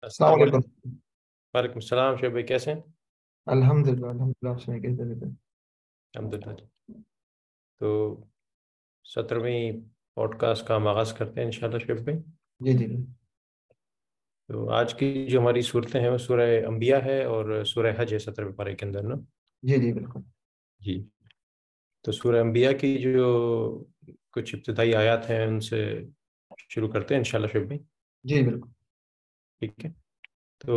السلام السلام علیکم۔ علیکم۔ وعلیکم السلام شعیب بھائی، کیسے ہیں؟ الحمد للہ آپ سنائیں کیسے رہتے ہیں؟ الحمد للہ جی۔ تو 17ویں پوڈ کاسٹ کا ہم آغاز کرتے ہیں انشاءاللہ شعیب بھائی۔ جی جی جی تو آج کی جو ہماری صورتیں ہیں وہ سورہ انبیاء ہے اور سورہ حج ہے 17ویں پارے کے اندر نا۔ جی جی بالکل۔ جی، تو سورہ انبیاء کی جو کچھ ابتدائی آیات ہیں ان سے شروع کرتے ہیں انشاءاللہ شعیب بھائی، جی بالکل۔ ٹھیک ہے؟ تو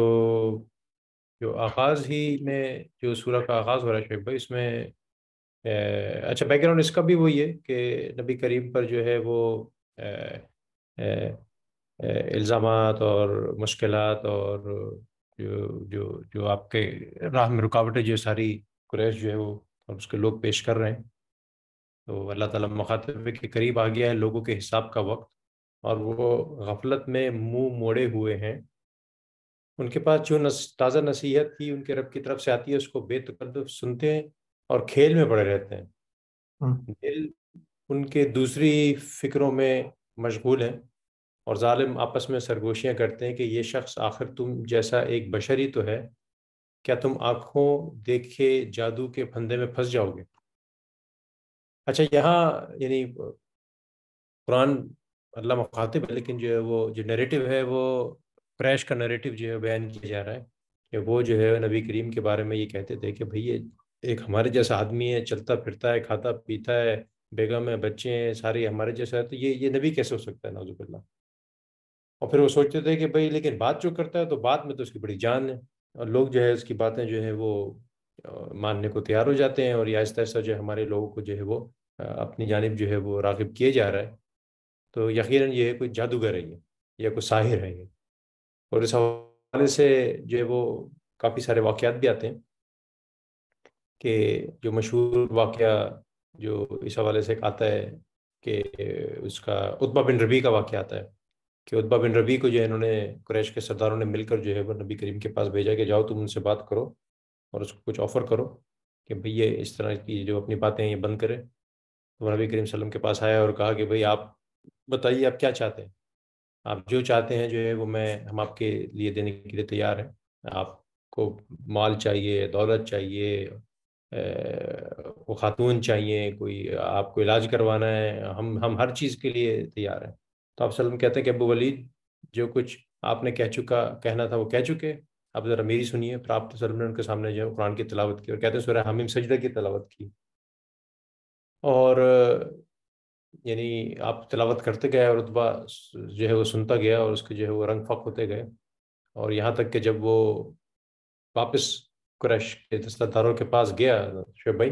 جو آغاز ہی میں جو سورہ کا آغاز ہو رہا ہے شعیب بھائی، اس میں اچھا بیک گراؤنڈ اس کا بھی وہی ہے کہ نبی کریم پر جو ہے وہ اے، اے، الزامات اور مشکلات اور جو آپ کے راہ میں رکاوٹیں جو ساری قریش جو ہے وہ اور اس کے لوگ پیش کر رہے ہیں، تو اللہ تعالیٰ مخاطب کے قریب آ گیا ہے لوگوں کے حساب کا وقت، اور وہ غفلت میں منہ موڑے ہوئے ہیں۔ ان کے پاس جو تازہ نصیحت تھی ان کے رب کی طرف سے آتی ہے، اس کو بے تکلف سنتے ہیں اور کھیل میں پڑے رہتے ہیں۔ ہاں دل ان کے دوسری فکروں میں مشغول ہیں، اور ظالم آپس میں سرگوشیاں کرتے ہیں کہ یہ شخص آخر تم جیسا ایک بشر ہی تو ہے، کیا تم آنکھوں دیکھے جادو کے پھندے میں پھنس جاؤ گے؟ اچھا، یہاں یعنی قرآن اللہ مخاطب ہے، لیکن جو ہے وہ جو نیریٹو ہے وہ قریش کا نیریٹو جو ہے بیان کیا جا رہا ہے کہ وہ جو ہے نبی کریم کے بارے میں یہ کہتے تھے کہ بھئی یہ ایک ہمارے جیسا آدمی ہے، چلتا پھرتا ہے، کھاتا پیتا ہے، بیگم ہے، بچے ہیں، ساری ہمارے جیسا ہے، تو یہ نبی کیسے ہو سکتا ہے؟ نعوذ باللہ۔ اور پھر وہ سوچتے تھے کہ بھئی لیکن بات جو کرتا ہے تو بات میں تو اس کی بڑی جان ہے، اور لوگ جو ہے اس کی باتیں جو ہے وہ ماننے کو تیار ہو جاتے ہیں، اور یہ آہستہ آہستہ جو ہے ہمارے لوگوں کو جو ہے وہ اپنی جانب جو ہے وہ راغب کیے جا رہا ہے۔ تو یقیناً یہ کوئی جادوگر ہے یہ، یا کوئی ساحر ہے یہ۔ اور اس حوالے سے جو ہے وہ کافی سارے واقعات بھی آتے ہیں، کہ جو مشہور واقعہ جو اس حوالے سے ایک آتا ہے کہ اس کا عتبہ بن ربیع کا واقعہ آتا ہے کہ عتبہ بن ربیع کو جو ہے انہوں نے قریش کے سرداروں نے مل کر جو ہے وہ نبی کریم کے پاس بھیجا کہ جاؤ تم ان سے بات کرو اور اس کو کچھ آفر کرو کہ بھئی یہ اس طرح کی جو اپنی باتیں ہیں یہ بند کرے۔ تو وہ نبی کریم صلی اللہ علیہ وسلم کے پاس آیا اور کہا کہ بھئی آپ بتائیے آپ کیا چاہتے ہیں، آپ جو چاہتے ہیں جو ہے وہ ہم آپ کے لیے دینے کے لیے تیار ہیں۔ آپ کو مال چاہیے، دولت چاہیے، وہ خاتون چاہیے، کوئی آپ کو علاج کروانا ہے، ہم ہر چیز کے لیے تیار ہیں۔ تو آپ صلی اللہ علیہ وسلم کہتے ہیں کہ ابو ولید، جو کچھ آپ نے کہنا تھا وہ کہہ چکے، اب ذرا میری سنیے۔ پھر آپ صلی اللہ علیہ وسلم نے ان کے سامنے جو ہے قرآن کی تلاوت کی، اور کہتے ہیں سورہ حمیم سجدہ کی تلاوت کی، اور یعنی آپ تلاوت کرتے گئے اور رتبہ جو ہے وہ سنتا گیا، اور اس کے جو ہے وہ رنگ فق ہوتے گئے، اور یہاں تک کہ جب وہ واپس قریش کے دستارداروں کے پاس گیا شعیب بھائی،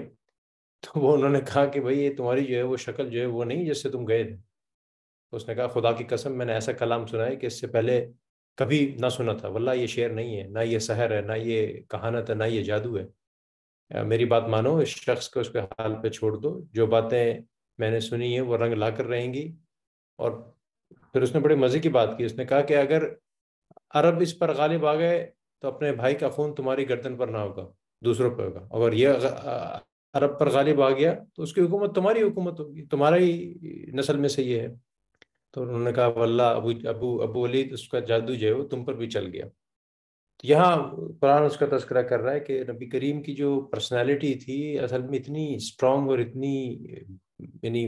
تو وہ انہوں نے کہا کہ بھئی یہ تمہاری جو ہے وہ شکل جو ہے وہ نہیں جس سے تم گئے تھے۔ تو اس نے کہا خدا کی قسم میں نے ایسا کلام سنا ہے کہ اس سے پہلے کبھی نہ سنا تھا، واللہ یہ شعر نہیں ہے، نہ یہ سحر ہے، نہ یہ کہانت ہے، نہ یہ جادو ہے۔ میری بات مانو، اس شخص کو اس کے حال پہ چھوڑ دو، جو باتیں میں نے سنی ہیں وہ رنگ لا کر رہیں گی۔ اور پھر اس نے بڑے مزے کی بات کی، اس نے کہا کہ اگر عرب اس پر غالب آ گئے تو اپنے بھائی کا خون تمہاری گردن پر نہ ہوگا، دوسروں پہ ہوگا، اگر یہ عرب پر غالب آ گیا تو اس کی حکومت تمہاری حکومت ہوگی، تمہارا ہی نسل میں سے یہ ہے۔ تو انہوں نے کہا واللہ ابو ولید، اس کا جادو جو ہے وہ تم پر بھی چل گیا۔ تو یہاں قرآن اس کا تذکرہ کر رہا ہے کہ نبی کریم کی جو پرسنالٹی تھی اصل میں اتنی اسٹرانگ اور اتنی یعنی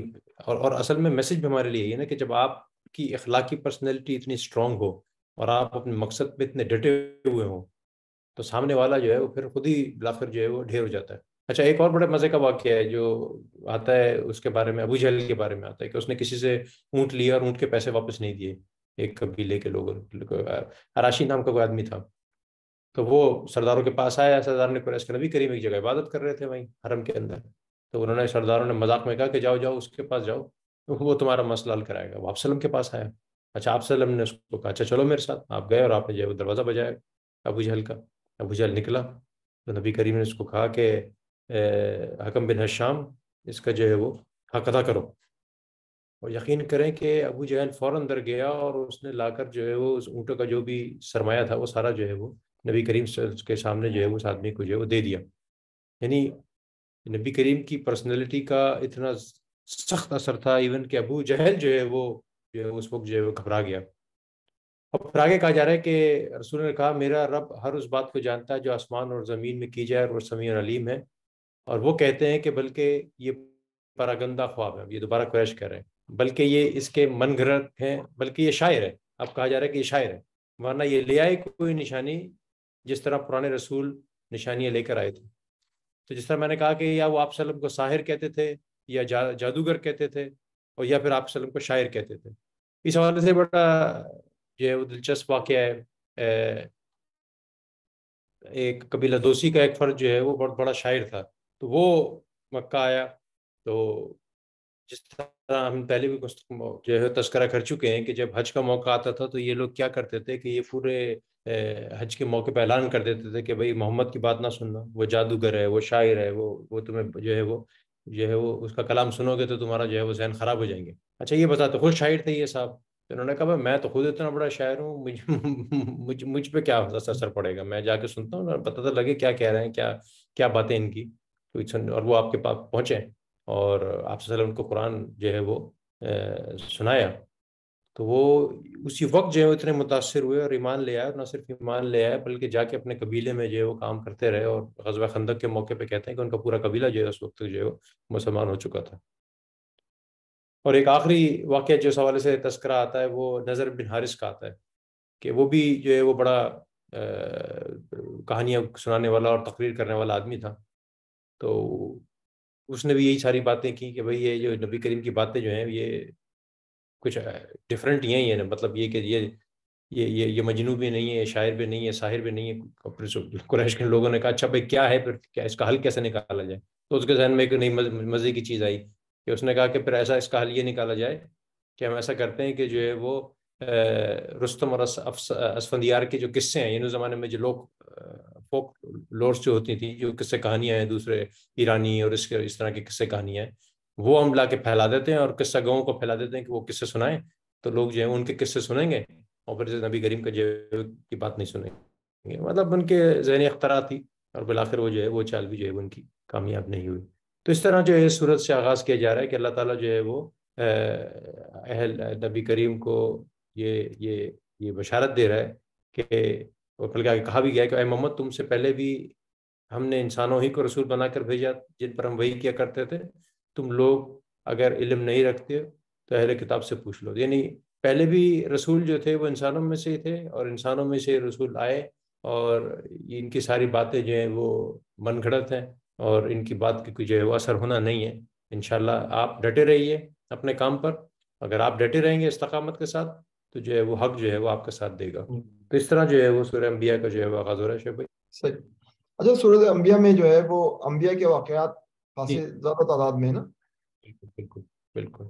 اور اصل میں میسج بھی ہمارے لیے یہ نا کہ جب آپ کی اخلاقی پرسنالٹی اتنی اسٹرانگ ہو اور آپ اپنے مقصد پہ اتنے ڈٹے ہوئے ہوں، تو سامنے والا جو ہے وہ پھر خود ہی بلاخر جو ہے وہ ڈھیر ہو جاتا ہے۔ اچھا، ایک اور بڑے مزے کا واقعہ ہے جو آتا ہے اس کے بارے میں، ابو جہل کے بارے میں آتا ہے کہ اس نے کسی سے اونٹ لیا اور اونٹ کے پیسے واپس نہیں دیے۔ ایک قبیلے کے لوگ، اراشی نام کا کوئی آدمی تھا، تو وہ سرداروں کے پاس آیا، سردار نے قریش کے نبی کریم ایک جگہ عبادت کر رہے تھے وہیں حرم کے اندر، تو انہوں نے سرداروں نے مذاق میں کہا کہ جاؤ جاؤ اس کے پاس جاؤ، وہ تمہارا مسئلہ حل کرائے گا۔ وہ آپ وسلم کے پاس آیا۔ اچھا، آپ صلی اللہ علیہ وسلم نے اس کو کہا اچھا چلو میرے ساتھ۔ آپ گئے اور آپ نے جو ہے وہ دروازہ بجایا ابو جہل کا۔ ابو جہل نکلا تو نبی کریم نے اس کو کہا کہ حکم بن حشام، اس کا جو ہے وہ حق ادا کرو۔ اور یقین کریں کہ ابو جہل فوراً اندر گیا اور اس نے لا کر جو ہے وہ اس اونٹوں کا جو بھی سرمایہ تھا وہ سارا جو ہے وہ نبی کریم کے سامنے جو ہے اس آدمی کو جو ہے وہ دے دیا۔ یعنی نبی کریم کی پرسنالٹی کا اتنا سخت اثر تھا ایون کہ ابو جہل جو ہے وہ اس وقت جو ہے وہ گھبرا گیا۔ اور پھر آگے کہا جا رہا ہے کہ رسول نے کہا میرا رب ہر اس بات کو جانتا ہے جو آسمان اور زمین میں کی جائے اور وہ سمیع علیم ہے. اور وہ کہتے ہیں کہ بلکہ یہ پراگندہ خواب ہے. یہ دوبارہ قریش کہہ رہے ہیں بلکہ یہ اس کے من گھڑت ہیں، بلکہ یہ شاعر ہے. اب کہا جا رہا ہے کہ یہ شاعر ہے، ورنہ یہ لے آئے کوئی نشانی جس طرح پرانے رسول نشانیاں لے کر آئے تھے. تو جس طرح میں نے کہا کہ یا وہ آپ صلی اللہ علیہ وسلم کو ساحر کہتے تھے یا جادوگر کہتے تھے، اور یا پھر آپ صلی اللہ علیہ وسلم کو شاعر کہتے تھے. اس حوالے سے بڑا جو ہے وہ دلچسپ واقعہ ہے. ایک قبیلہ دوسی کا ایک فرد جو ہے وہ بہت بڑا شاعر تھا، تو وہ مکہ آیا. تو جس طرح ہم پہلے بھی جو ہے تذکرہ کر چکے ہیں کہ جب حج کا موقع آتا تھا تو یہ لوگ کیا کرتے تھے کہ یہ پورے حج کے موقع پہ اعلان کر دیتے تھے کہ بھئی محمد کی بات نہ سننا، وہ جادوگر ہے، وہ شاعر ہے، وہ تمہیں جو ہے وہ اس کا کلام سنو گے تو تمہارا جو ہے وہ ذہن خراب ہو جائیں گے. اچھا یہ بتاتے خود شاعر تھے یہ صاحب. تو انہوں نے کہا میں تو خود اتنا بڑا شاعر ہوں، مجھ پہ کیا اثر پڑے گا، میں جا کے سنتا ہوں اور پتہ تو لگے کیا کہہ رہے ہیں، کیا باتیں ان کی. اور وہ آپ کے پاس پہنچے اور آپ صلی اللہ علیہ وسلم کو قرآن جو ہے وہ سنایا. تو وہ اسی وقت جو ہے وہ اتنے متاثر ہوئے اور ایمان لے آئے. اور نہ صرف ایمان لے آئے بلکہ جا کے اپنے قبیلے میں جو ہے وہ کام کرتے رہے. اور غزوہ خندق کے موقع پہ کہتے ہیں کہ ان کا پورا قبیلہ جو ہے اس وقت جو ہے وہ مسلمان ہو چکا تھا. اور ایک آخری واقعہ جو اس حوالے سے تذکرہ آتا ہے وہ نضر بن حارث کا آتا ہے کہ وہ بھی جو ہے وہ بڑا کہانیاں سنانے والا اور تقریر کرنے والا آدمی تھا. تو اس نے بھی یہی ساری باتیں کی کہ بھئی یہ جو نبی کریم کی باتیں جو ہیں یہ کچھ ڈفرینٹ ہی ہیں. یہ مطلب یہ کہ یہ مجنون بھی نہیں ہے، شاعر بھی نہیں ہے، ساحر بھی نہیں ہے. پھر قریش کے لوگوں نے کہا اچھا بھائی کیا ہے، پھر کیا اس کا حل کیسے نکالا جائے. تو اس کے ذہن میں ایک نئی مزے کی چیز آئی کہ اس نے کہا کہ پھر ایسا اس کا حل یہ نکالا جائے کہ ہم ایسا کرتے ہیں کہ جو ہے وہ رستم اور اسفندیار کے جو قصے ہیں، اس زمانے میں جو لوگ فوک لورس جو ہوتی تھیں، جو قصے کہانیاں ہیں دوسرے ایرانی اور اس طرح کی قصے کہانیاں ہیں، وہ ہم لا کے پھیلا دیتے ہیں اور قصہ گاؤں کو پھیلا دیتے ہیں کہ وہ قصے سنائیں. تو لوگ جو ہیں ان کے قصے سنیں گے اور پھر نبی کریم کا جو کی بات نہیں سنیں گے. مطلب ان کے ذہنی اختراع تھی اور بالآخر وہ جو ہے وہ چال بھی جو ہے ان کی کامیاب نہیں ہوئی. تو اس طرح جو ہے صورت سے آغاز کیا جا رہا ہے کہ اللہ تعالیٰ جو ہے وہ اہل نبی کریم کو یہ بشارت دے رہا ہے کہ اور بلکہ کہا بھی گیا کہ اے محمد تم سے پہلے بھی ہم نے انسانوں ہی کو رسول بنا کر بھیجا جن پر ہم وحی کیا کرتے تھے. تم لوگ اگر علم نہیں رکھتے تو اہل کتاب سے پوچھ لو. یعنی پہلے بھی رسول جو تھے وہ انسانوں میں سے تھے اور انسانوں میں سے رسول آئے اور ان کی ساری باتیں جو ہیں وہ من گھڑت ہیں اور ان کی بات کی کوئی جو ہے وہ اثر ہونا نہیں ہے. انشاءاللہ آپ ڈٹے رہیے اپنے کام پر. اگر آپ ڈٹے رہیں گے استقامت کے ساتھ تو جو ہے وہ حق جو ہے وہ آپ کا ساتھ دے گا. تو اس طرح جو ہے وہ سورہ انبیاء کا جو ہے وہ آغاز ہو رہا ہے. شعیب بھائی صحیح. اچھا سورۃ انبیاء میں جو ہے وہ انبیاء کے واقعات جی خاصے زیادہ تعداد میں ہے نا. بالکل بالکل بالکل.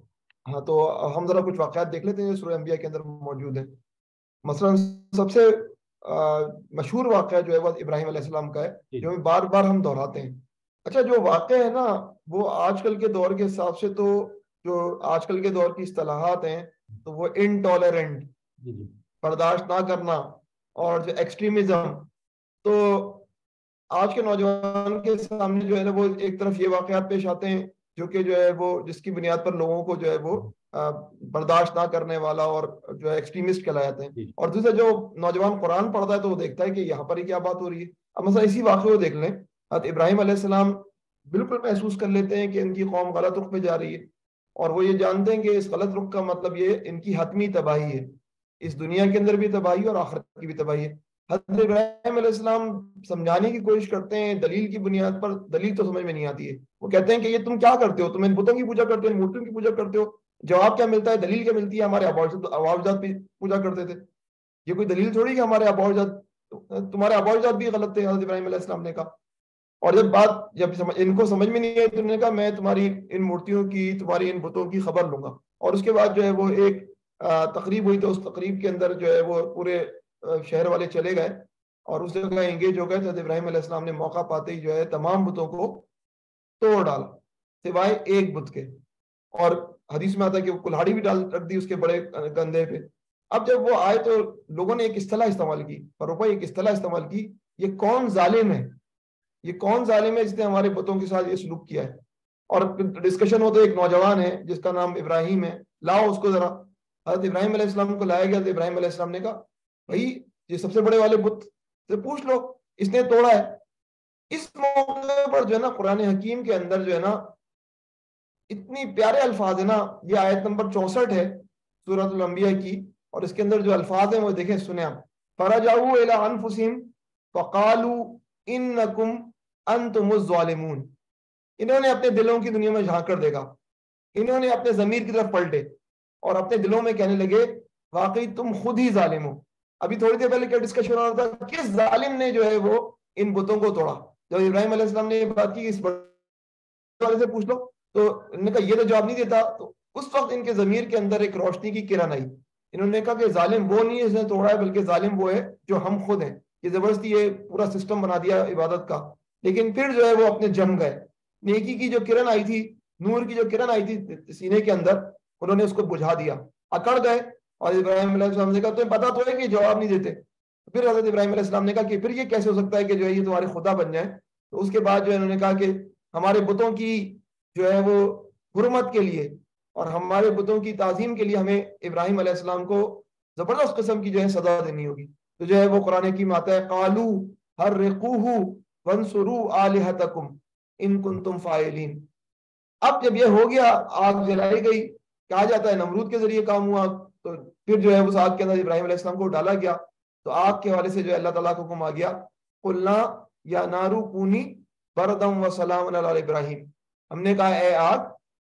ہاں تو ہم ذرا کچھ واقعات دیکھ لیتے ہیں جو سورۃ انبیاء کے اندر موجود ہیں. مثلا سب سے مشہور واقعہ جو ہے وہ ابراہیم علیہ السلام کا ہے جی جو بار بار ہم دہراتے ہیں. اچھا جو واقع ہے نا وہ آج کل کے دور کے حساب سے تو جو آج کل کے دور کی اصطلاحات ہیں تو وہ انٹالرنٹ، جی جی برداشت نہ کرنا، اور جو ایکسٹریمزم، تو آج کے نوجوان کے سامنے جو ہے نا وہ ایک طرف یہ واقعات پیش آتے ہیں جو کہ جو ہے وہ جس کی بنیاد پر لوگوں کو جو ہے وہ برداشت نہ کرنے والا اور جو ہے ایکسٹریمسٹ کہلائے جاتے ہیں. جی اور دوسرا جو نوجوان قرآن پڑھتا ہے تو وہ دیکھتا ہے کہ یہاں پر ہی کیا بات ہو رہی ہے. اب مثلا اسی واقعے کو دیکھ لیں. حضرت ابراہیم علیہ السلام بالکل محسوس کر لیتے ہیں کہ ان کی قوم غلط رخ پہ جا رہی ہے اور وہ یہ جانتے ہیں کہ اس غلط رخ کا مطلب یہ ان کی حتمی تباہی ہے، اس دنیا کے اندر بھی تباہی اور آخرت کی بھی تباہی ہے. حضرت ابراہیم علیہ السلام سمجھانے کی کوشش کرتے ہیں دلیل کی بنیاد پر، دلیل تو سمجھ میں نہیں آتی ہے. وہ کہتے ہیں کہ یہ تم کیا کرتے ہو، تم ان بتوں کی پوجا کرتے ہو، ان مورتیوں کی پوجا کرتے ہو. جواب کیا ملتا ہے، دلیل کیا ملتی ہے، ہمارے آباء اجداد بھی پوجا کرتے تھے. یہ کوئی دلیل تھوڑی کہ ہمارے آباء اجداد، تمہارے آباء اجداد بھی غلط تھے. حضرت ابراہیم علیہ السلام نے کہا. اور جب ان کو سمجھ میں نہیں آئی تو انہوں نے کہا میں تمہاری ان مورتیوں کی، تمہاری ان بتوں کی خبر لوں گا. اور اس کے بعد جو ہے وہ ایک تقریب ہوئی تو اس تقریب کے اندر جو ہے وہ پورے شہر والے چلے گئے اور اس جگہ انگیج ہو گئے. حضرت ابراہیم علیہ السلام نے موقع پاتے ہی جو ہے تمام بتوں کو توڑ ڈالا سوائے ایک بت کے. اور حدیث میں آتا ہے کہ وہ کلہاڑی بھی ڈال رکھ دی اس کے بڑے کندھے پہ. اب جب وہ آئے تو لوگوں نے ایک اصطلاح استعمال کی، فروخا ایک اصطلاح استعمال کی، یہ کون ظالم ہے، یہ کون ظالم ہے جس نے ہمارے بتوں کے ساتھ یہ سلوک کیا ہے. اور ڈسکشن ہوتا ہے، ایک نوجوان ہے جس کا نام ابراہیم ہے، لاؤ اس کو ذرا. حضرت ابراہیم علیہ السلام کو لایا گیا. حضرت ابراہیم علیہ السلام نے کہا بھائی یہ سب سے بڑے والے بت سے پوچھ لو، اس نے توڑا ہے. اس موقع پر جو ہے نا قرآن حکیم کے اندر جو ہے نا اتنی پیارے الفاظ ہیں نا. یہ آیت نمبر 64 ہے سورۃ الانبیاء کی، اور اس کے اندر جو الفاظ ہیں وہ دیکھیں، سنیں آپ. فرجعوا الی انفسہم فقالوا انکم انتم الظالمون. انہوں نے اپنے دلوں کی دنیا میں جھانک کر دیکھا، انہوں نے اپنے ضمیر کی طرف پلٹے اور اپنے دلوں میں کہنے لگے واقعی تم خود ہی ظالم ہو. ابھی تھوڑی دیر پہلے کیا ڈسکشن ہو رہا تھا، کس ظالم نے جو ہے وہ ان بتوں کو توڑا. جب ابراہیم علیہ السلام نے یہ بات کی، اس بڑے والے سے پوچھ لو، تو انہوں نے کہا یہ تو جواب نہیں دیتا. تو اس وقت ان کے ضمیر کے اندر ایک روشنی کی کرن آئی. انہوں نے کہا کہ ظالم وہ نہیں ہے جس نے توڑا ہے، بلکہ ظالم وہ ہے جو ہم خود ہیں. یہ زبردستی یہ پورا سسٹم بنا دیا عبادت کا. لیکن پھر جو ہے وہ اپنے جم گئے. نیکی کی جو کرن آئی تھی، نور کی جو کرن آئی تھی سینے کے اندر، انہوں نے اس کو بجھا دیا، اکڑ گئے. اور ابراہیم علیہ السلام نے کہا تمہیں پتا تو ہے کہ جواب نہیں دیتے. پھر حضرت ابراہیم علیہ السلام نے کہا کہ پھر یہ کیسے ہو سکتا ہے کہ جو ہے یہ تمہارے خدا بن جائیں. تو اس کے بعد جو ہے انہوں نے کہا کہ ہمارے بتوں کی جو ہے وہ حرمت کے لیے اور ہمارے بتوں کی تعظیم کے لیے ہمیں ابراہیم علیہ السلام کو زبردست قسم کی جو ہے سزا دینی ہوگی. تو جو ہے وہ قرآن کی آتا ہے قالوا حرقوہ وانصروا آلہتکم ان کنتم فاعلین. اب جب یہ ہو گیا، آگ جلائی گئی، کہا جاتا ہے نمرود کے ذریعے کام ہوا، تو پھر جو ہے اس آگ کے اندر ابراہیم علیہ السلام کو ڈالا گیا. تو آگ کے حوالے سے جو ہے اللہ تعالیٰ کو حکم آ گیا قلنا یا نارو کونی بردم و سلام علی ابراہیم. ہم نے کہا اے آگ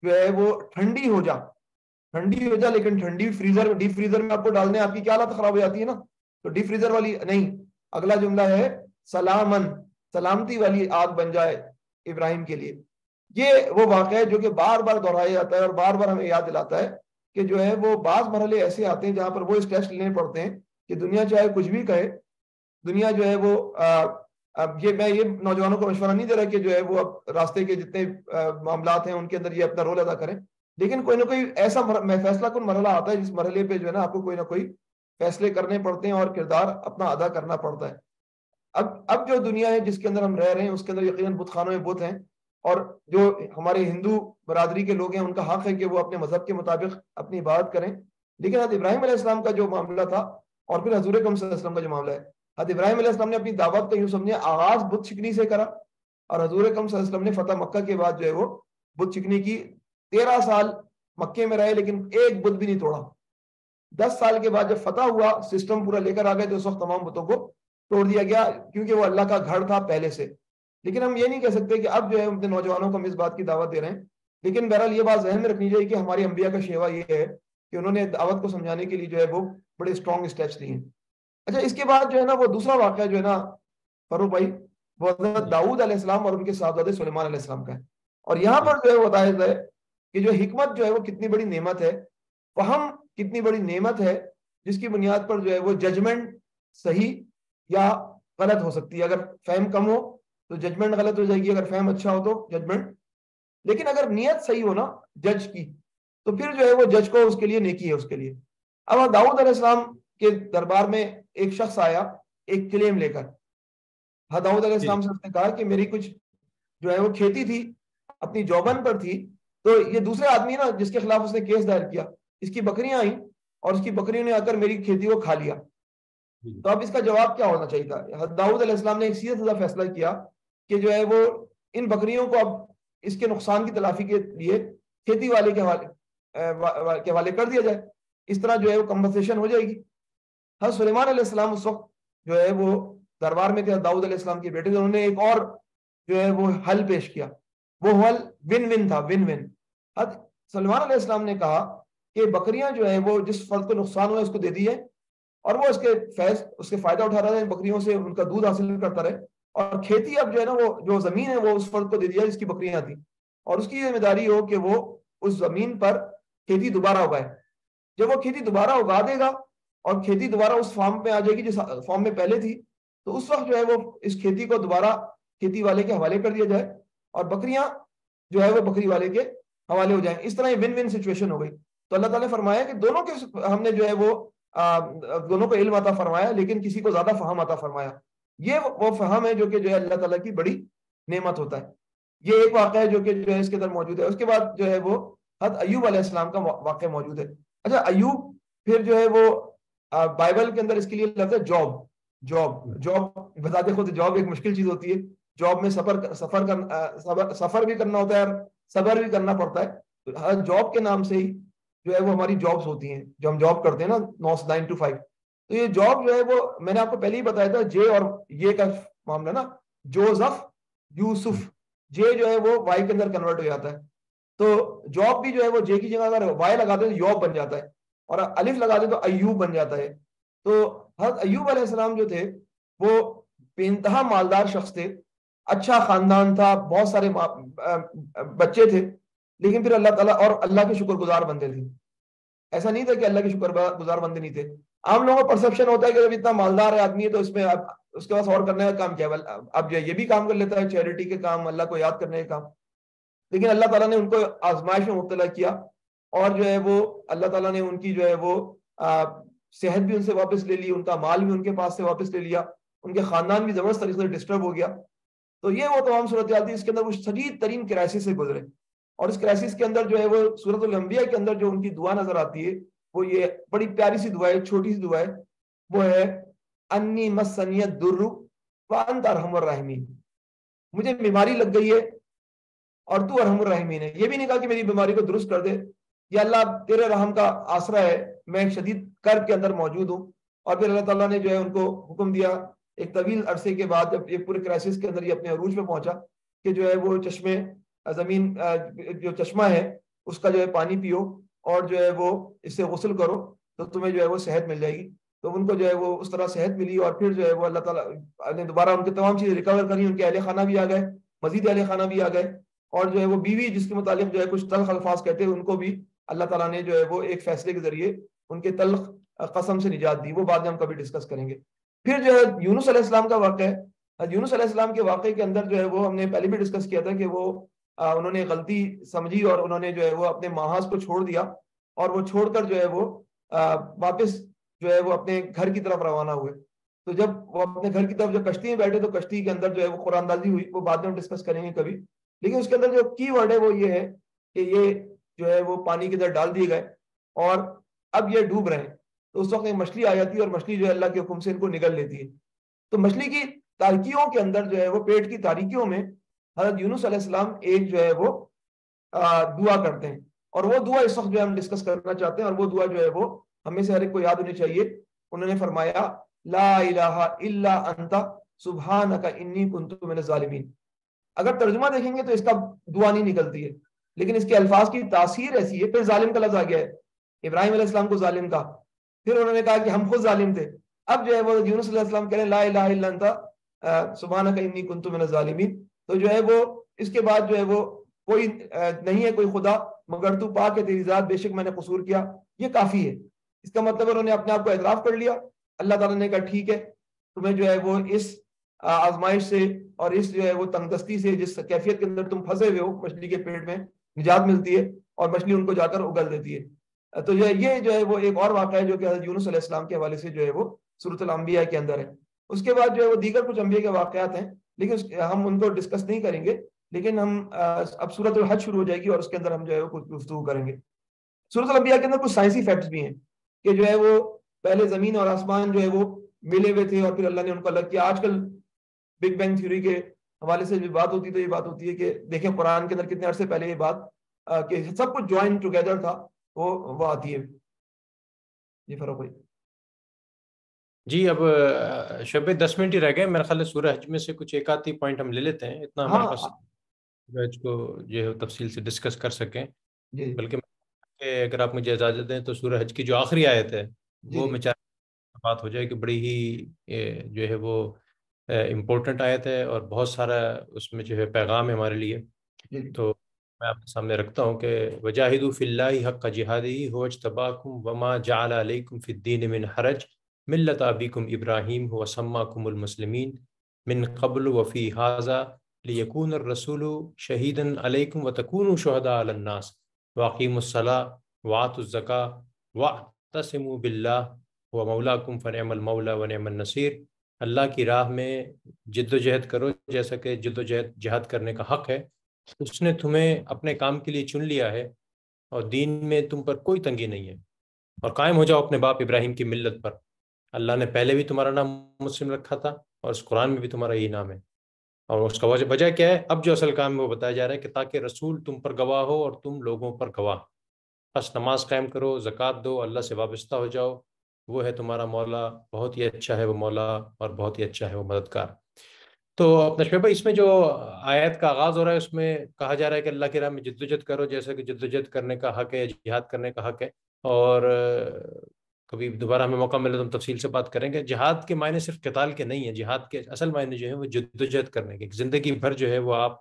جو ہے وہ ٹھنڈی ہو جا، ٹھنڈی ہو جا، لیکن ٹھنڈی فریزر، ڈیپ فریزر میں آپ کو ڈالنے آپ کی کیا حالت خراب ہو جاتی ہے نا. تو ڈیپ فریزر والی نہیں، اگلا جملہ ہے سلامن، سلامتی والی آگ بن جائے ابراہیم کے لیے. یہ وہ واقعہ ہے جو کہ بار بار دہرایا جاتا ہے اور بار بار ہمیں یاد دلاتا ہے کہ جو ہے وہ بعض مرحلے ایسے آتے ہیں جہاں پر وہ اسٹیپس لینے پڑتے ہیں کہ دنیا چاہے کچھ بھی کہے، دنیا جو ہے وہ اب یہ میں یہ نوجوانوں کو مشورہ نہیں دے رہا کہ جو ہے وہ اب راستے کے جتنے معاملات ہیں ان کے اندر یہ اپنا رول ادا کریں، لیکن کوئی نہ کوئی ایسا فیصلہ کن مرحلہ آتا ہے جس مرحلے پہ جو ہے نا آپ کو کوئی نہ کوئی فیصلے کرنے پڑتے ہیں اور کردار اپنا ادا کرنا پڑتا ہے. اب جو دنیا ہے جس کے اندر ہم رہ رہے ہیں اس کے اندر یقیناً بت خانوں میں بت ہیں، اور جو ہمارے ہندو برادری کے لوگ ہیں ان کا حق ہے کہ وہ اپنے مذہب کے مطابق اپنی عبادت کریں. لیکن حضرت ابراہیم علیہ السلام کا جو معاملہ تھا اور پھر حضور اکرم صلی اللہ علیہ وسلم کا جو معاملہ ہے، حضرت ابراہیم علیہ السلام نے اپنی دعوت کا یوں سمجھے آغاز بت شکنی سے کرا، اور حضور اکرم صلی اللہ علیہ وسلم نے فتح مکہ کے بعد جو ہے وہ بت شکنی کی. 13 سال مکے میں رہے لیکن ایک بت بھی نہیں توڑا. 10 سال کے بعد جب فتح ہوا، سسٹم پورا لے کر آ گئے، تو اس وقت تمام بتوں کو توڑ دیا گیا کیونکہ وہ اللہ کا گھر تھا پہلے سے. لیکن ہم یہ نہیں کہہ سکتے کہ اب جو ہے اپنے نوجوانوں کو ہم اس بات کی دعوت دے رہے ہیں. لیکن بہرحال یہ بات ذہن میں رکھنی چاہیے کہ ہماری انبیاء کا شیوا یہ ہے کہ انہوں نے دعوت کو سمجھانے کے لیے جو ہے وہ بڑے اسٹرانگ اسٹیپس لیے ہیں. اچھا، اس کے بعد جو ہے نا وہ دوسرا واقعہ جو ہے نا فاروق بھائی، وہ حضرت داؤد علیہ السلام اور ان کے صاحبزادے سلیمان علیہ السلام کا ہے. اور یہاں پر جو ہے وہ بتایا جائے کہ جو حکمت جو ہے وہ کتنی بڑی نعمت ہے، فہم کتنی بڑی نعمت ہے، جس کی بنیاد پر جو ہے وہ ججمنٹ صحیح یا غلط ہو سکتی ہے. اگر فہم کم ہو تو ججمنٹ غلط ہو جائے گی، اگر فہم اچھا ہو تو ججمنٹ. لیکن اگر نیت صحیح ہو نا جج کی، تو پھر جو ہے وہ جج کو اس کے لیے نیکی ہے اس کے لیے. اب داؤد علیہ السلام کے دربار میں ایک شخص آیا ایک کلیم لے کر. داؤد علیہ السلام سے اس نے کہا کہ میری کچھ جو ہے وہ کھیتی تھی، اپنی جوبن پر تھی، تو یہ دوسرے آدمی نا جس کے خلاف اس نے کیس دائر کیا، اس کی بکریاں آئیں اور اس کی بکریوں نے آ کر میری کھیتی کو کھا لیا. تو اب اس کا جواب کیا ہونا چاہیے تھا؟ داؤد علیہ السلام نے ایک سیدھا سادہ فیصلہ کیا کہ جو ہے وہ ان بکریوں کو اب اس کے نقصان کی تلافی کے لیے کھیتی والے کے حوالے کر دیا جائے. اس طرح جو ہے وہ کمپنسیشن ہو جائے گی. حضرت سلیمان علیہ السلام اس وقت جو ہے وہ دربار میں تھے، داؤد علیہ السلام کے بیٹے تھے. انہوں نے ایک اور جو ہے وہ حل پیش کیا، وہ حل ون ون تھا، ون ون. حضرت سلیمان علیہ السلام نے کہا کہ بکریاں جو ہیں وہ جس فرد کو نقصان ہوا ہے اس کو دے دی ہے، اور وہ اس کے فائدہ اٹھا رہا ہے، بکریوں سے ان کا دودھ حاصل کرتا رہے. اور کھیتی اب جو ہے نا وہ جو زمین ہے وہ اس فرد کو دے دیا جس کی بکریاں تھیں، اور اس کی ذمہ داری ہو کہ وہ اس زمین پر کھیتی دوبارہ اگائے. جب وہ کھیتی دوبارہ اگا دے گا اور کھیتی دوبارہ اس فارم پہ آ جائے گی جس فارم میں پہلے تھی، تو اس وقت جو ہے وہ اس کھیتی کو دوبارہ کھیتی والے کے حوالے کر دیا جائے اور بکریاں جو ہے وہ بکری والے کے حوالے ہو جائیں. اس طرح یہ ون ون سچویشن ہو گئی. تو اللہ تعالیٰ نے فرمایا کہ دونوں کے ہم نے جو ہے وہ دونوں کو علم عطا فرمایا، لیکن کسی کو زیادہ فہم عطا فرمایا. یہ وہ فہم ہے جو کہ جو ہے اللہ تعالیٰ کی بڑی نعمت ہوتا ہے. یہ ایک واقعہ ہے جو کہ جو ہے اس کے اندر موجود ہے. اس کے بعد جو ہے وہ حضرت ایوب علیہ السلام کا واقعہ موجود ہے. اچھا، ایوب پھر جو ہے وہ بائبل کے اندر اس کے لیے لفظ ہے جاب. جاب بتاتے خود جاب ایک مشکل چیز ہوتی ہے. جاب میں سفر بھی کرنا ہوتا ہے اور صبر بھی کرنا پڑتا ہے. تو ہر جاب کے نام سے ہی جو ہے وہ ہماری جابس ہوتی ہیں جو ہم جاب کرتے ہیں نا 9 to 5. تو یہ جاب جو ہے وہ میں نے آپ کو پہلے ہی بتایا تھا جے اور یہ کا معاملہ نا, جوزف یوسف, جے جو ہے وہ وائی کے اندر کنورٹ ہو جاتا ہے. تو جاب بھی جو ہے وہ جے کی جگہ اگر وائی لگا دیں تو یوب بن جاتا ہے, اور الف لگا دیں تو ایوب بن جاتا ہے. تو حضرت ایوب علیہ السلام جو تھے وہ بے انتہا مالدار شخص تھے, اچھا خاندان تھا, بہت سارے بچے تھے, لیکن پھر اللہ تعالیٰ اور اللہ کے شکر گزار بندے تھے. ایسا نہیں تھا کہ اللہ کے شکر گزار بندے نہیں تھے. عام لوگوں کا پرسپشن ہوتا ہے کہ جب اتنا مالدار ہے آدمی ہے تو اس میں اب اس کے پاس اور کرنے کا کام کیا ہے, اب جو یہ بھی کام کر لیتا ہے چیریٹی کے کام, اللہ کو یاد کرنے کے کام. لیکن اللہ تعالیٰ نے ان کو آزمائش میں مبتلا کیا, اور جو ہے وہ اللہ تعالیٰ نے ان کی جو ہے وہ صحت بھی ان سے واپس لے لی, ان کا مال بھی ان کے پاس سے واپس لے لیا, ان کے خاندان بھی زبردست طریقے سے ڈسٹرب ہو گیا. تو یہ وہ تمام صورتحال تھی اس کے اندر وہ شدید ترین کرائسس سے گزرے. اور اس کرائسس کے اندر جو ہے وہ سورۃ الانبیاء کے اندر جو ان کی دعا نظر آتی ہے وہ یہ بڑی پیاری سی دعا ہے, چھوٹی سی دعا ہے, وہ ہے انی مسنی الضر وانت ارحم الراحمین. مجھے بیماری لگ گئی ہے اور تو ارحم الراحمین ہے. یہ بھی نہیں کہا کہ میری بیماری کو درست کر دے, یا اللہ تیرے رحم کا آسرا ہے, میں ایک شدید کرب کے اندر موجود ہوں. اور پھر اللہ تعالیٰ نے جو ہے ان کو حکم دیا ایک طویل عرصے کے بعد, جب یہ پورے کرائسس کے اندر یہ اپنے عروج پہ پہنچا, کہ جو ہے وہ چشمے زمین جو چشمہ ہے اس کا جو ہے پانی پیو اور جو ہے وہ اس سے غسل کرو تو تمہیں جو ہے وہ صحت مل جائے گی. تو ان کو جو ہے وہ اس طرح صحت ملی, اور پھر جو ہے وہ اللہ تعالیٰ نے دوبارہ ان کی تمام چیزیں ریکور کری. ان کے اہل خانہ بھی آ گئے, مزید اہل خانہ بھی آ گئے, اور جو ہے وہ بیوی جس کے متعلق جو ہے کچھ تلخ الفاظ کہتے ہیں ان کو بھی اللہ تعالیٰ نے جو ہے وہ ایک فیصلے کے ذریعے ان کے تلخ قسم سے نجات دی. وہ بعد میں ہم کبھی ڈسکس کریں گے. پھر جو ہے یونس علیہ السلام کا واقعہ ہے. یونس علیہ السلام کے واقعے کے اندر جو ہے وہ ہم نے پہلے بھی ڈسکس کیا تھا کہ وہ انہوں نے غلطی سمجھی اور انہوں نے جو ہے وہ اپنے محاذ کو چھوڑ دیا, اور وہ چھوڑ کر جو ہے وہ واپس جو ہے وہ اپنے گھر کی طرف روانہ ہوئے. تو جب وہ اپنے گھر کی طرف جب کشتی میں بیٹھے تو کشتی کے اندر جو ہے وہ قرآن اندازی ہوئی, وہ بعد میں ہم ڈسکس کریں گے کبھی. لیکن اس کے اندر جو کی ورڈ ہے وہ یہ ہے کہ یہ جو ہے وہ پانی کے اندر ڈال دیے گئے اور اب یہ ڈوب رہے ہیں. تو اس وقت ایک مچھلی آ جاتی ہے اور مچھلی جو ہے اللہ کے حکم سے ان کو نگل لیتی ہے. تو مچھلی کی تاریکیوں کے اندر جو ہے وہ پیٹ کی تاریکیوں میں حضرت یونس علیہ السلام ایک جو ہے وہ دعا کرتے ہیں, اور وہ دعا اس وقت جو ہم ڈسکس کرنا چاہتے ہیں, اور وہ دعا جو ہے وہ ہمیں سے ہر ایک کو یاد ہونی چاہیے. انہوں نے فرمایا لا الہ الا انت سبحانک انی کنت من الظالمین. اگر ترجمہ دیکھیں گے تو اس کا دعا نہیں نکلتی ہے, لیکن اس کے الفاظ کی تاثیر ایسی ہے. پھر ظالم کا لفظ آ گیا ہے, ابراہیم علیہ السلام کو ظالم کہا, پھر انہوں نے کہا کہ ہم خود ظالم تھے. اب جو ہے وہ یونس علیہ السلام کہہ رہے ہیں لا الہ الا انت سبحانک انی کنت من الظالمین. تو جو ہے وہ اس کے بعد جو ہے وہ کوئی نہیں ہے کوئی خدا مگر تو پاک ہے تیری ذات, بے شک میں نے قصور کیا. یہ کافی ہے. اس کا مطلب انہوں نے اپنے آپ کو اعتراف کر لیا. اللہ تعالیٰ نے کہا ٹھیک ہے, تمہیں جو ہے وہ اس آزمائش سے اور اس جو ہے وہ تنگ دستی سے جس کیفیت کے اندر تم پھنسے ہوئے ہو مچھلی کے پیٹ میں نجات ملتی ہے, اور مچھلی ان کو جا کر اگل دیتی ہے. تو یہ جو ہے وہ ایک اور واقعہ ہے جو کہ حضرت یونس علیہ السلام کے حوالے سے جو ہے وہ سورۃ الانبیاء کے اندر ہے. اس کے بعد جو ہے وہ دیگر کچھ انبیاء کے واقعات ہیں, لیکن ہم ان کو ڈسکس نہیں کریں گے. لیکن ہم اب سورۃ الحج شروع ہو جائے گی اور اس کے اندر ہم جو ہے وہ کچھ گفتگو کریں گے. سورۃ الانبیاء کے اندر کچھ سائنسی فیکٹس بھی ہیں کہ جو ہے وہ پہلے زمین اور آسمان جو ہے وہ ملے ہوئے تھے اور پھر اللہ نے ان کو الگ کیا. آج کل بگ بینگ تھیوری کے حوالے سے جو بات ہوتی ہے تو یہ بات ہوتی ہے کہ دیکھیں قرآن کے اندر کتنے عرصے پہلے یہ بات کہ سب کچھ جوائن ٹوگیدر تھا, وہ آتی ہے. جی فرق ہوئی. جی اب شب 10 منٹ ہی رہ گئے میرے خیال ہے. سورہ حج میں سے کچھ ایک آدھی پوائنٹ ہم لے لیتے ہیں, اتنا ہمارے پاس سورہ حج کو جو ہے تفصیل سے ڈسکس کر سکیں. بلکہ اگر آپ مجھے اجازت دیں تو سورہ حج کی جو آخری آیت ہے وہ میں چاہتا ہوں بات ہو جائے کہ بڑی ہی جو ہے وہ امپورٹنٹ آیت ہے اور بہت سارا اس میں جو ہے پیغام ہے ہمارے لیے. تو میں آپ کے سامنے رکھتا ہوں کہ وجاہدوا فی اللہ حق جہادہ هو اجتباکم وما جعل علیکم فی الدین من حرج ملت ابیکم ابراہیم هو سماکم المسلمین من قبل وفی ھذا لیکون الرسول شہیدا علیکم وتکونوا شہداء علی الناس واقیموا الصلاۃ وآتوا الزکاۃ واعتصموا باللہ هو مولاکم فنعم المولا ونعم النصیر. اللہ کی راہ میں جد و جہد کرو جیسا کہ جد و جہد کرنے کا حق ہے. اس نے تمہیں اپنے کام کے لیے چن لیا ہے اور دین میں تم پر کوئی تنگی نہیں ہے, اور قائم ہو جاؤ اپنے باپ ابراہیم کی ملت پر اللہ نے پہلے بھی تمہارا نام مسلم رکھا تھا اور اس قرآن میں بھی تمہارا یہی نام ہے. اور اس کا وجہ کیا ہے؟ اب جو اصل کام ہے وہ بتایا جا رہا ہے کہ تاکہ رسول تم پر گواہ ہو اور تم لوگوں پر گواہ. بس نماز قائم کرو، زکوٰۃ دو، اللہ سے وابستہ ہو جاؤ، وہ ہے تمہارا مولا، بہت ہی اچھا ہے وہ مولا اور بہت ہی اچھا ہے وہ مددگار. تو اپنا شعیب بھائی، اس میں جو آیت کا آغاز ہو رہا ہے اس میں کہا جا رہا ہے کہ اللہ کی راہ میں جدوجہد کرو، جیسا کہ جدوجہد کرنے کا حق ہے، جہاد کرنے کا حق ہے. اور کبھی دوبارہ ہمیں موقع ملے تو ہم تفصیل سے بات کریں گے. جہاد کے معنی صرف قتال کے نہیں ہیں، جہاد کے اصل معنی جو ہے وہ جدوجہد کرنے کے. زندگی بھر جو ہے وہ آپ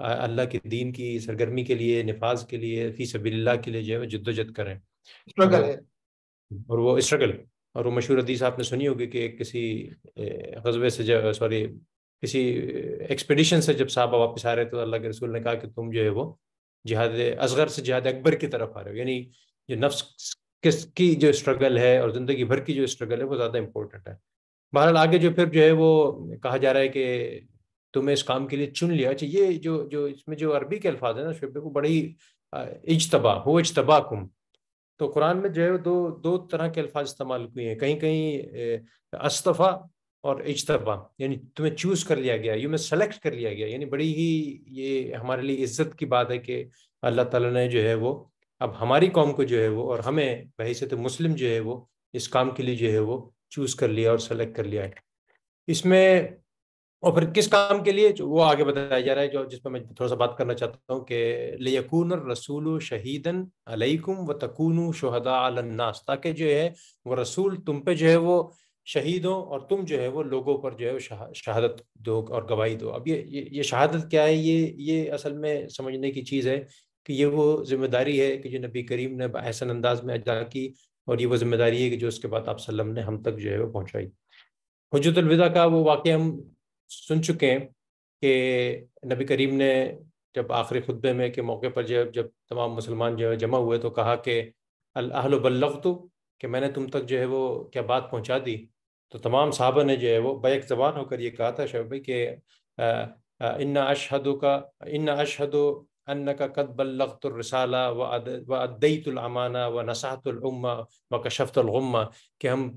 اللہ کے دین کی سرگرمی کے لیے، نفاذ کے لیے، فی سبیل اللہ کے لیے جو ہے وہ جدوجہد کریں. اسٹرگل ہے. اور وہ اسٹرگل، اور وہ مشہور حدیث آپ نے سنی ہوگی کہ کسی غزوے سے سوری کسی ایکسپیڈیشن سے جب صحابہ واپس آ رہے تو اللہ کے رسول نے کہا کہ تم جو ہے وہ جہاد اصغر سے جہاد اکبر کی طرف آ رہے ہو. یعنی جو نفس کی جو اسٹرگل ہے اور زندگی بھر کی جو اسٹرگل ہے وہ زیادہ امپورٹنٹ ہے. بہرحال آگے جو پھر جو ہے وہ کہا جا رہا ہے کہ تمہیں اس کام کے لیے چن لیا. اچھا، یہ جو اس میں جو عربی کے الفاظ ہیں نا شعیب بھائی، وہ بڑی اجتباکم. تو قرآن میں جو ہے دو طرح کے الفاظ استعمال ہوئے ہیں. کہیں کہیں استفا اور اجتبا، یعنی تمہیں چوز کر لیا گیا، میں سلیکٹ کر لیا گیا. یعنی بڑی ہی یہ ہمارے لیے عزت کی بات ہے کہ اللہ تعالیٰ نے جو ہے وہ اب ہماری قوم کو جو ہے وہ اور ہمیں بحیثیت مسلم جو ہے وہ اس کام کے لیے جو ہے وہ چوز کر لیا اور سلیکٹ کر لیا ہے. اس میں اور پھر کس کام کے لیے وہ آگے بتایا جا رہا ہے، جس پہ میں تھوڑا سا بات کرنا چاہتا ہوں کہ لِيَكُونَ الرَّسُولُ شَهِيدًا عَلَيْكُمْ وَتَكُونُوا شُهَدَاءَ عَلَى النَّاسِ، تاکہ جو ہے وہ رسول تم پہ جو ہے وہ شہید ہو اور تم جو ہے وہ لوگوں پر جو ہے وہ شہادت دو اور گواہی دو. اب یہ شہادت کیا ہے؟ یہ اصل میں سمجھنے کی چیز ہے کہ یہ وہ ذمہ داری ہے کہ جو نبی کریم نے احسن انداز میں ادا کی، اور یہ وہ ذمہ داری ہے کہ جو اس کے بعد آپ صلی اللہ علیہ وسلم نے ہم تک جو ہے وہ پہنچائی. حجت الوداع کا وہ واقعہ ہم سن چکے ہیں کہ نبی کریم نے جب آخری خطبے میں کے موقع پر جب تمام مسلمان جو ہے جمع ہوئے تو کہا کہ الاہل بلغت، کہ میں نے تم تک جو ہے وہ کیا بات پہنچا دی. تو تمام صحابہ نے جو ہے وہ بیک زبان ہو کر یہ کہا تھا شعیب بھائی کہ ان اشہد انک قد بلغت الرسالہ وادیت الامانہ ونصحت الامہ وکشفت الغمہ، کہ ہم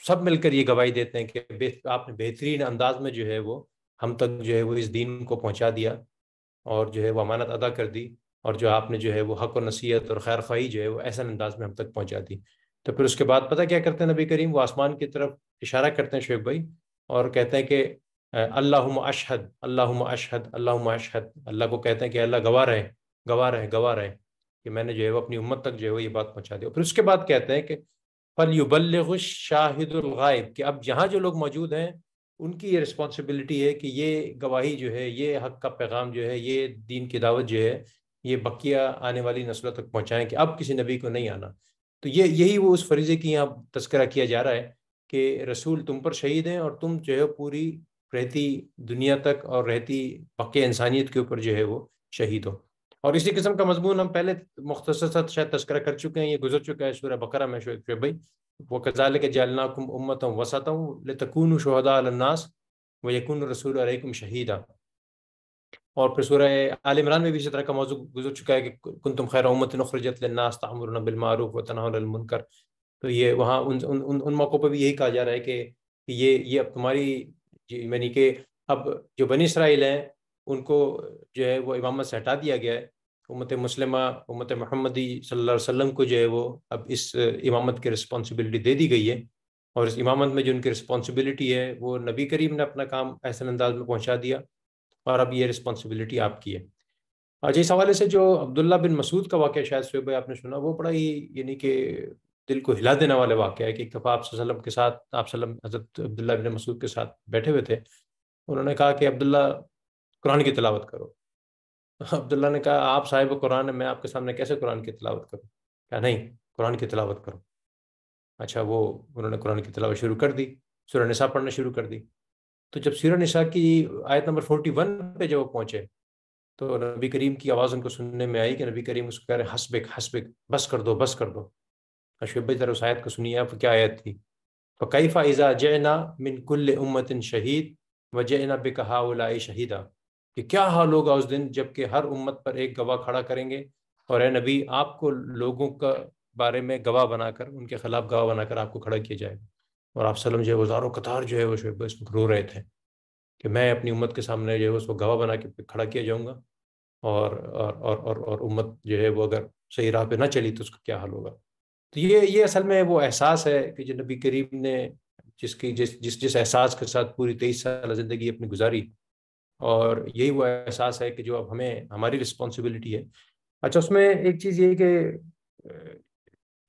سب مل کر یہ گواہی دیتے ہیں کہ آپ نے بہترین انداز میں جو ہے وہ ہم تک جو ہے وہ اس دین کو پہنچا دیا اور جو ہے وہ امانت ادا کر دی، اور جو آپ نے جو ہے وہ حق و نصیحت اور خیر خواہی جو ہے وہ ایسا انداز میں ہم تک پہنچا دی. تو پھر اس کے بعد پتہ کیا کرتے ہیں نبی کریم؟ وہ آسمان کی طرف اشارہ کرتے ہیں شعیب بھائی اور کہتے ہیں کہ اللہم اشہد اللہم اشہد اللہم اشہد. اللہ کو کہتے ہیں کہ اللہ گواہ رہے گواہ رہے گواہ رہے کہ میں نے جو ہے وہ اپنی امت تک جو ہے وہ یہ بات پہنچا دی. پھر اس کے بعد کہتے ہیں کہ فَلْيُبَلِّغُ الشَّاهِدُ الْغَائِبُ، کہ اب جہاں جو لوگ موجود ہیں ان کی یہ رسپانسبلٹی ہے کہ یہ گواہی جو ہے، یہ حق کا پیغام جو ہے، یہ دین کی دعوت جو ہے یہ بقیہ آنے والی نسلوں تک پہنچائیں کہ اب کسی نبی کو نہیں آنا. تو یہی وہ اس فریضے کی یہاں تذکرہ کیا جا رہا ہے کہ رسول تم پر شہید ہیں اور تم جو ہے پوری رہتی دنیا تک اور رہتی بقیہ انسانیت کے اوپر جو ہے وہ شہید ہو. اور اسی قسم کا مضمون ہم پہلے مختصر سا شاید تذکرہ کر چکے ہیں، یہ گزر چکا ہے سورہ بقرہ میں شعیب بھائی. وَكَذَلِكَ جَعَلْنَاكُمْ أُمَّةً وَسَطًا لِتَكُونُوا شُهَدَاءَ عَلَى النَّاسِ وَيَكُونَ الرَّسُولُ عَلَيْكُمْ شَهِيدًا. اور پھر سورہ آل عمران میں بھی اسی طرح کا موضوع گزر چکا ہے کہ کنتم خیر امۃ اخرجت للناس تأمرون بالمعروف وتنہون عن المنکر. تو یہ وہاں ان موقعوں پہ بھی یہی کہا جا رہا ہے کہ یہ اب تمہاری یعنی کہ اب جو بنی اسرائیل ہیں ان کو جو ہے وہ امامت سے ہٹا دیا گیا ہے. امت مسلمہ، امت محمدی صلی اللہ علیہ وسلم کو جو ہے وہ اب اس امامت کی رسپانسبلٹی دے دی گئی ہے، اور اس امامت میں جو ان کی رسپانسبلٹی ہے وہ نبی کریم نے اپنا کام احسن انداز میں پہنچا دیا، اور اب یہ رسپانسبلٹی آپ کی ہے. اچھا، اس حوالے سے جو عبداللہ بن مسعود کا واقعہ شاید شعیب بھائی آپ نے سنا، وہ بڑا ہی یعنی کہ دل کو ہلا دینے والے واقعہ ہے کہ ایک دفعہ آپ صلی اللہ علیہ وسلم کے ساتھ حضرت عبداللہ بن مسعود کے ساتھ بیٹھے ہوئے تھے. انہوں نے کہا کہ عبداللہ قرآن کی تلاوت کرو. عبداللہ نے کہا آپ صاحب قرآن ہے، میں آپ کے سامنے کیسے قرآن کی تلاوت کروں؟ کہا نہیں، قرآن کی تلاوت کرو. اچھا، انہوں نے قرآن کی تلاوت شروع کر دی، سورہ نساء پڑھنا شروع کر دی. تو جب سورہ نساء کی آیت نمبر 41 پہ جب وہ پہنچے تو نبی کریم کی آواز ان کو سننے میں آئی کہ نبی کریم اس کو کہہ رہے حسبک حسبک، بس کر دو بس کر دو. شعیب بھائی ذرا اس آیت کو سنیے آپ، کیا آیت تھی؟ فَكَيْفَ إِذَا جِئْنَا مِنْ كُلِّ أُمَّةٍ شَهِيدٍ وَجِئْنَا بِكَ هَؤُلَاءِ شَهِيدًا، کہ کیا حال ہوگا اس دن جب کہ ہر امت پر ایک گواہ کھڑا کریں گے، اور اے نبی آپ کو لوگوں کا بارے میں گواہ بنا کر، ان کے خلاف گواہ بنا کر آپ کو کھڑا کیا جائے گا. اور آپ وسلم جو ہے وزاروں قطار جو ہے وہ شعیب بھائی اس وقت رو رہے تھے کہ میں اپنی امت کے سامنے جو ہے اس کو گواہ بنا کے کھڑا کیا جاؤں گا، اور امت جو ہے وہ اگر صحیح راہ پہ نہ چلی تو اس کا کیا حال ہوگا۔ تو یہ اصل میں وہ احساس ہے کہ جو نبی کریم نے جس احساس کے ساتھ پوری 23 سال زندگی اپنی گزاری، اور یہی وہ احساس ہے کہ جو اب ہماری رسپانسبلٹی ہے۔ اچھا، اس میں ایک چیز یہ کہ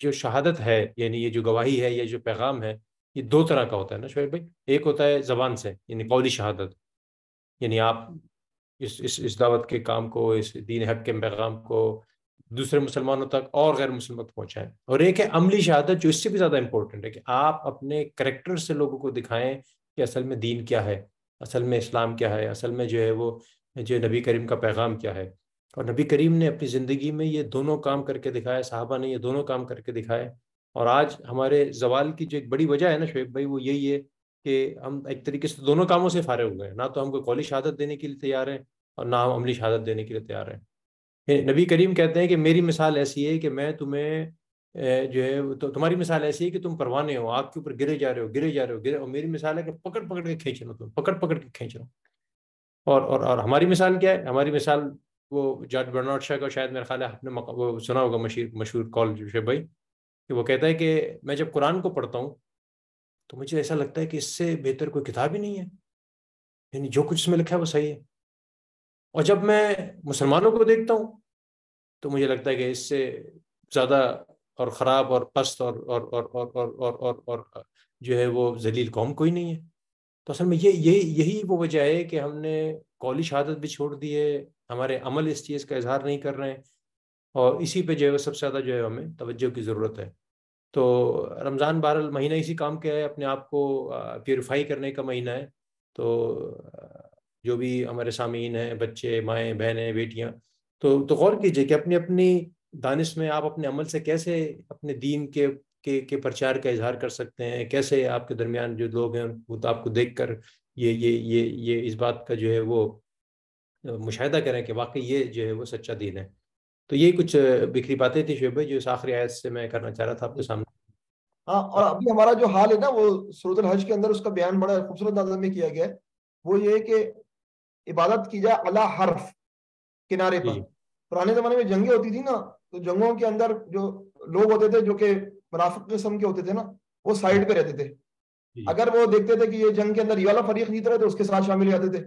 جو شہادت ہے، یعنی یہ جو گواہی ہے، یہ جو پیغام ہے، یہ دو طرح کا ہوتا ہے نا شعیب بھائی۔ ایک ہوتا ہے زبان سے، یعنی قولی شہادت، یعنی آپ اس دعوت کے کام کو، اس دین حق کے پیغام کو دوسرے مسلمانوں تک اور غیر مسلموں تک پہنچائیں۔ اور ایک ہے عملی شہادت، جو اس سے بھی زیادہ امپورٹنٹ ہے، کہ آپ اپنے کریکٹر سے لوگوں کو دکھائیں کہ اصل میں دین کیا ہے، اصل میں اسلام کیا ہے، اصل میں جو ہے وہ جو نبی کریم کا پیغام کیا ہے۔ اور نبی کریم نے اپنی زندگی میں یہ دونوں کام کر کے دکھائے، صحابہ نے یہ دونوں کام کر کے دکھائے۔ اور آج ہمارے زوال کی جو ایک بڑی وجہ ہے نا شعیب بھائی، وہ یہی ہے کہ ہم ایک طریقے سے دونوں کاموں سے فارغ ہو گئے ہیں، نہ تو ہم کو قولی شہادت دینے کے لیے تیار ہیں اور نہ ہم عملی شہادت دینے کے لیے تیار ہیں۔ نبی کریم کہتے ہیں کہ میری مثال ایسی ہے کہ میں تمہیں جو ہے تو تمہاری مثال ایسی ہے کہ تم پروانے ہو، آگ کے اوپر گرے جا رہے ہو، گرے جا رہے ہو، گرے، اور میری مثال ہے کہ پکڑ پکڑ کے کھینچ رہا ہوں، تم پکڑ پکڑ کے کھینچ رہا ہوں۔ اور ہماری مثال کیا ہے؟ ہماری مثال وہ جارج برنارڈ شاہ کا، شاید میرا خیال ہے آپ نے وہ سنا ہوگا، مشہور کال جو ہے بھائی، کہ وہ کہتا ہے کہ میں جب قرآن کو پڑھتا ہوں تو مجھے ایسا لگتا ہے کہ اس سے بہتر کوئی کتاب ہی نہیں ہے، یعنی جو کچھ اس میں لکھا ہے وہ صحیح ہے۔ اور جب میں مسلمانوں کو دیکھتا ہوں تو مجھے لگتا ہے کہ اس سے زیادہ اور خراب اور پست اور جو ہے وہ ذلیل قوم کوئی نہیں ہے۔ تو اصل میں یہی وہ وجہ ہے کہ ہم نے قولی شہادت بھی چھوڑ دی ہے، ہمارے عمل اس چیز کا اظہار نہیں کر رہے ہیں، اور اسی پہ جو ہے وہ سب سے زیادہ جو ہے ہمیں توجہ کی ضرورت ہے۔ تو رمضان بہرحال مہینہ اسی کام کا ہے، اپنے آپ کو پیوریفائی کرنے کا مہینہ ہے۔ تو جو بھی ہمارے سامعین ہیں، بچے، مائیں، بہنیں، بیٹیاں، تو غور کیجئے کہ اپنی اپنی دانش میں آپ اپنے عمل سے کیسے اپنے دین کے پرچار کا اظہار کر سکتے ہیں، کیسے آپ کے درمیان جو لوگ ہیں وہ آپ کو دیکھ کر یہ اس بات کا جو ہے وہ مشاہدہ کریں کہ واقعی یہ جو ہے وہ سچا دین ہے۔ تو یہ کچھ بکھری باتیں تھی شعیب بھائی جو اس آخری آیت سے میں کرنا چاہ رہا تھا آپ کے سامنے۔ ہاں، اور ابھی ہمارا جو حال ہے نا، وہ سورۃ الحج کے اندر اس کا بیان بڑا خوبصورت انداز میں کیا گیا ہے۔ وہ یہ ہے کہ عبادت کی جائے علی حرف، کنارے پر۔ جی پرانے زمانے میں جنگیں ہوتی تھی نا، تو جنگوں کے اندر جو لوگ ہوتے تھے جو کہ منافق قسم کے ہوتے تھے نا، وہ سائڈ پہ رہتے تھے۔ جی اگر وہ دیکھتے تھے کہ یہ جنگ کے اندر یہ والا فریق جیت رہا ہے تو اس کے ساتھ شامل ہو جاتے تھے،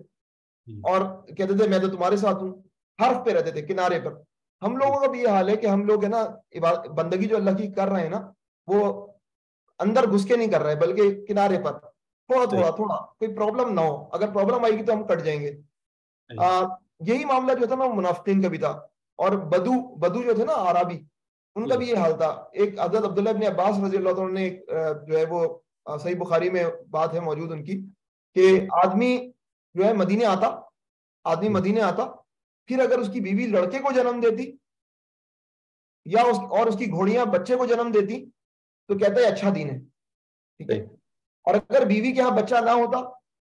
جی اور کہتے تھے میں تو تمہارے ساتھ ہوں۔ حرف پہ رہتے تھے، کنارے پر۔ ہم جی لوگوں کا بھی یہ حال ہے کہ ہم لوگ ہے نا، بندگی جو اللہ کی کر رہے ہیں نا، وہ اندر گھس کے نہیں کر رہے، بلکہ کنارے پر تھوڑا صحیح تھوڑا تھوڑا، کوئی پرابلم نہ ہو۔ اگر پرابلم آئے گی تو ہم کٹ جائیں گے۔ صحیح یہی معاملہ جو تھا نا، وہ منافقین کا بھی تھا۔ اور بدو جو تھے نا، عربی، ان کا جی بھی یہ حال تھا۔ ایک حضرت عبداللہ ابن عباس رضی اللہ عنہ نے جو ہے وہ صحیح بخاری میں بات ہے موجود ان کی، کہ آدمی جو ہے مدینے آتا، پھر اگر اس کی بیوی لڑکے کو جنم دیتی یا اس کی گھوڑیاں بچے کو جنم دیتی تو کہتا ہے اچھا دین ہے، ٹھیک ہے۔ صحیح اور اگر بیوی کے ہاں بچہ نہ ہوتا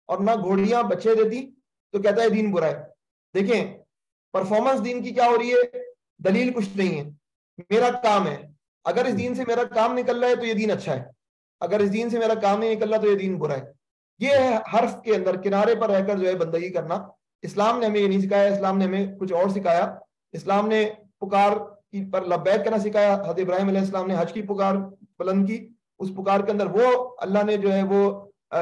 اور نہ گھوڑیاں بچے دیتی تو کہتا ہے دین برا ہے۔ دیکھیں پرفارمنس دین کی کیا ہو رہی ہے، دلیل کچھ نہیں ہے، میرا کام ہے۔ اگر اس دین سے میرا کام نکل رہا ہے تو یہ دین اچھا ہے، اگر اس دین سے میرا کام نہیں نکل رہا تو یہ دین برا ہے۔ یہ ہے حرف کے اندر کنارے پر رہ کر جو ہے بندگی کرنا۔ اسلام نے ہمیں یہ نہیں سکھایا، اسلام نے ہمیں کچھ اور سکھایا۔ اسلام نے پکار کی پر لبیک کہنا سکھایا۔ حضرت ابراہیم علیہ السلام نے حج کی پکار بلند کی، اس پکار کے اندر وہ اللہ نے جو ہے وہ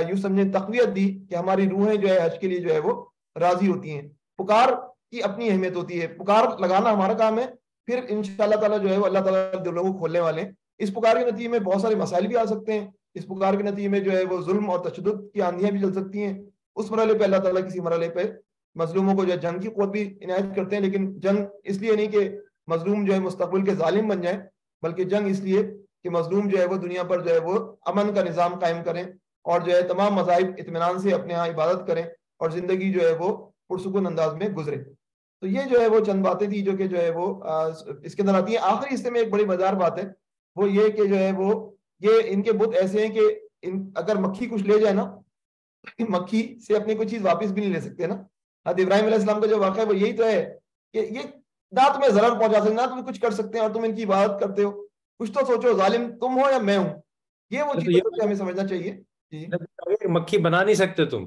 یوں سمجھے تقویت دی کہ ہماری روحیں جو ہے حج کے لیے جو ہے وہ راضی ہوتی ہیں۔ پکار کی اپنی اہمیت ہوتی ہے، پکار لگانا ہمارا کام ہے، پھر انشاءاللہ تعالیٰ جو ہے وہ اللہ تعالیٰ دلوں کو کھولنے والے ہیں۔ اس پکار کے نتیجے میں بہت سارے مسائل بھی آ سکتے ہیں، اس پکار کے نتیجے میں جو ہے وہ ظلم اور تشدد کی آندیاں بھی چل سکتی ہیں۔ اس مرحلے پہ اللہ تعالیٰ کسی مرحلے پہ مظلوموں کو جو ہے جنگ کی قوت بھی عنایت کرتے ہیں، لیکن جنگ اس لیے نہیں کہ مظلوم جو ہے مستقبل کے ظالم بن جائیں، بلکہ جنگ اس لیے کہ مظلوم جو ہے وہ دنیا پر جو ہے وہ امن کا نظام قائم کریں، اور جو ہے تمام مذاہب اطمینان سے اپنے ہاں عبادت کریں، اور زندگی جو ہے وہ پرسکون انداز میں گزرے۔ تو یہ جو ہے وہ چند باتیں تھی جو کہ جو ہے وہ اس کے اندر آتی ہیں۔ آخری حصے میں ایک بڑی مزیدار بات ہے، وہ یہ کہ جو ہے وہ یہ ان کے بت ایسے ہیں کہ اگر مکھی کچھ لے جائے نا، مکھی سے اپنی کوئی چیز واپس بھی نہیں لے سکتے نا۔ حضرت ابراہیم علیہ السلام کا جو واقعہ ہے وہ یہی تو ہے کہ یہ نہ تمہیں ضرر پہنچا سکتے، نہ تم کچھ کر سکتے ہیں، اور تم ان کی عبادت کرتے ہو۔ کچھ تو سوچو، ظالم تم ہو یا میں ہوں؟ یہ وہ تو چیز یہ ہمیں سمجھنا چاہیے. جی. مکھی بنا نہیں سکتے تم،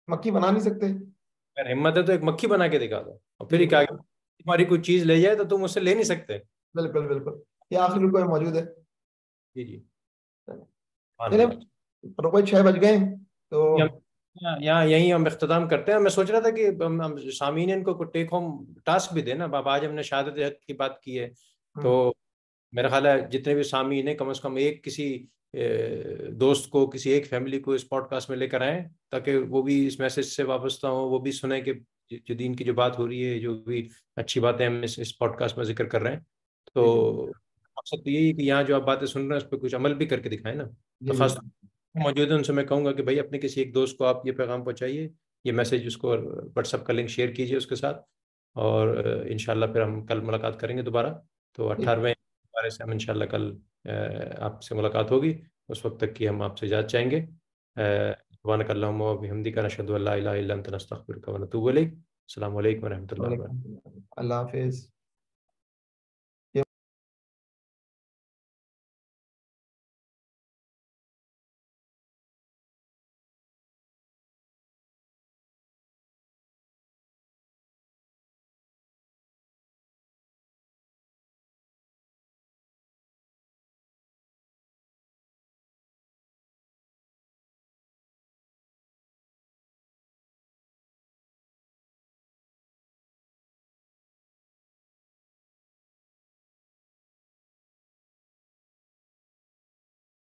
مکھی بنا نہیں سکتے. اگر ہمت ہے تو ایک مکھی بنا کے دکھا دو، اور پھر جی ایک آگے تمہاری کوئی چیز لے جائے تو تم اسے لے نہیں سکتے. بالکل بالکل. یہ آخری رکو میں موجود ہے. جی جی. چلے رکو 6 بج گئے تو یہاں یہیں ہم اختتام کرتے ہیں. میں سوچ رہا تھا کہ ہم سامعین کو ٹیک ہوم ٹاسک بھی دیں نا. اب آج ہم نے شہادت حق کی بات کی ہے، تو میرا خیال ہے جتنے بھی سامعین ہیں کم از کم ایک کسی دوست کو، کسی ایک فیملی کو اس پوڈ کاسٹ میں لے کر آئیں، تاکہ وہ بھی اس میسج سے وابستہ ہوں، وہ بھی سنیں کہ جو دین کی جو بات ہو رہی ہے، جو بھی اچھی باتیں ہم اس پوڈ کاسٹ میں ذکر کر رہے ہیں. تو مقصد تو یہی ہے کہ یہاں جو آپ باتیں سن رہے ہیں اس پہ کچھ عمل بھی کر کے دکھائیں نا. تو خاص موجود ہے ان سے میں کہوں گا کہ بھائی اپنے کسی ایک دوست کو آپ یہ پیغام پہنچائیے، یہ میسج اس کو واٹس ایپ کا لنک شیئر کیجیے اس کے ساتھ، اور انشاءاللہ پھر ہم کل ملاقات کریں گے دوبارہ. تو 18ویں بارے سے ہم انشاءاللہ کل آپ سے ملاقات ہوگی. اس وقت تک کی ہم آپ سے اجازت چاہیں گے. سبحانک اللہم و بحمدک، نشہد ان لا الہ الا انت، نستغفرک و نتوب الیک. السلام علیکم و رحمۃ اللہ وبرکاتہ. اللہ حافظ.